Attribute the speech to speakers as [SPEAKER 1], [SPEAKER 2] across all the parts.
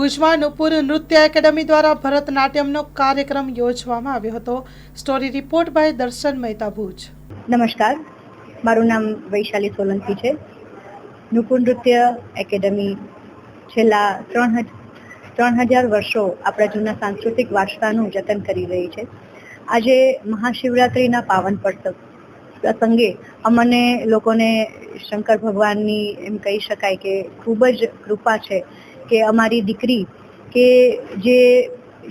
[SPEAKER 1] ભુજમાં નુપુર નૃત્ય એકેડમી દ્વારા ભરતનાટ્યમનો કાર્યક્રમ યોજવામાં આવ્યો હતો। સ્ટોરી રિપોર્ટ બાય દર્શન મહેતા, ભુજ।
[SPEAKER 2] નમસ્કાર, મારું નામ વૈશાલી સોલંકી છે। નુપુર નૃત્ય એકેડમી છેલ્લા 3000 વર્ષો આપણા જૂના સાંસ્કૃતિક વારસાનું જતન કરી રહી છે। આજે મહાશિવરાત્રિના પાવન પ્રસંગે અમને લોકોને શંકર ભગવાનની એમ કહી શકાય કે ખૂબ જ કૃપા છે કે અમારી દીકરી કે જે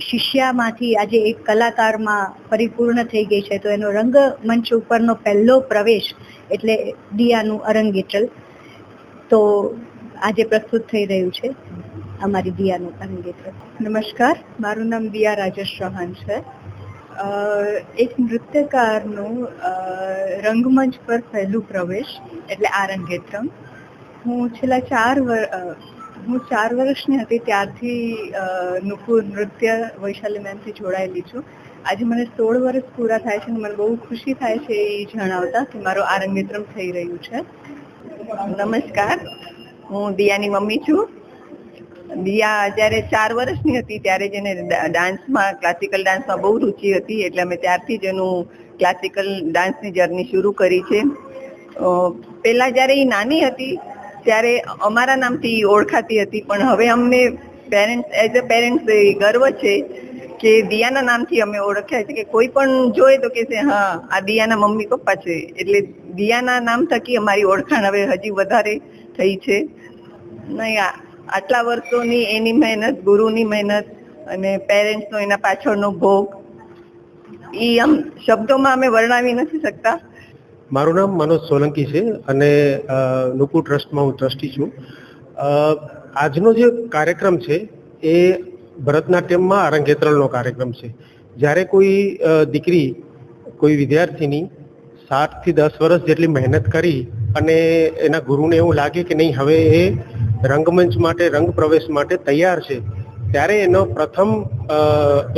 [SPEAKER 2] શિષ્યામાંથી આજે એક કલાકારમાં પરિપૂર્ણ થઈ ગઈ છે, તો એનો રંગમંચ ઉપરનો પહેલો પ્રવેશ એટલે દિયાનું અરંગેટ્રલ તો આજે પ્રસ્તુત થઈ રહ્યું છે, અમારી દિયાનું અરંગેટ્રલ। નમસ્કાર, મારું નામ દિયા રાજેશ ચૌહાણ છે। એક નૃત્યકારનું રંગમંચ પર પહેલું પ્રવેશ એટલે આરંગેત્રમ હું છેલ્લા 4 વર્ષની હતી ત્યારથી નુપુર નૃત્ય વૈશાલી મેમથી જોડાયેલી છું। આજે મને 16 વર્ષ પૂરા થાય છે અને મને બહુ ખુશી થાય છે એ જણાવતા કે મારો આરંગેત્રમ થઈ રહ્યું છે। નમસ્કાર, હું દિયાની મમ્મી છું। દિયા જ્યારે 4 વર્ષની હતી ત્યારે જ એને ડાન્સમાં ક્લાસિકલ ડાન્સમાં બહુ રુચિ હતી, એટલે અમે ત્યારથી જ એનું ક્લાસિકલ ડાન્સની જર્ની શરૂ કરી છે। પહેલાં જ્યારે એ નાની હતી ત્યારે અમારા નામથી ઓળખાતી હતી, પણ હવે અમને એઝ અ પેરેન્ટ્સ ગર્વ છે કે દિયાના નામથી અમે ઓળખ્યા છે, કે કોઈ પણ જોઈએ તો કહેશે હા આ દિયાના મમ્મી પપ્પા છે, એટલે દિયાના નામ થકી અમારી ઓળખાણ હવે હજી વધારે થઈ છે। નહીં, આટલા વર્ષોની એની મહેનત, ગુરુની મહેનત અને પેરેન્ટ્સનો એના પાછળનો ભોગ એ આમ શબ્દોમાં અમે વર્ણવી નથી શકતા।
[SPEAKER 3] મારું નામ મનોજ સોલંકી છે અને નુપુર ટ્રસ્ટમાં હું ટ્રસ્ટી છું। આજનો જે કાર્યક્રમ છે એ ભરતનાટ્યમમાં અરંગેત્રલનો કાર્યક્રમ છે। જ્યારે કોઈ દીકરી, કોઈ વિદ્યાર્થીની 7 થી 10 વર્ષ જેટલી મહેનત કરી અને એના ગુરુને એવું લાગે કે નહીં હવે એ રંગમંચ માટે, રંગ પ્રવેશ માટે તૈયાર છે, ત્યારે એનો પ્રથમ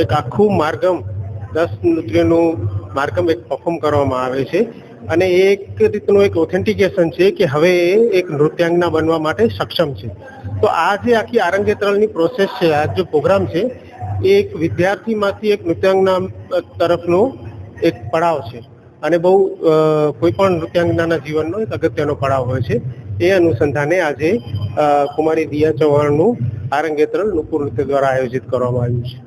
[SPEAKER 3] એક આખું માર્ગમ 10 નૃત્યનું માર્ગમ એક પરફોર્મ કરવામાં આવે છે અને એક રીતનું એક ઓથેન્ટિકેશન છે કે હવે એ એક નૃત્યાંગના બનવા માટે સક્ષમ છે। તો આ જે આખી આરંગેત્રલની પ્રોસેસ છે, આ જે પ્રોગ્રામ છે એ એક વિદ્યાર્થીમાંથી એક નૃત્યાંગના તરફનો એક પડાવ છે અને બહુ કોઈ પણ નૃત્યાંગનાના જીવનનો એક અગત્યનો પડાવ હોય છે। એ અનુસંધાને આજે કુમારી દિયા ચૌહાણનું આરંગેત્રલ નુપુર નૃત્ય દ્વારા આયોજિત કરવામાં આવ્યું છે।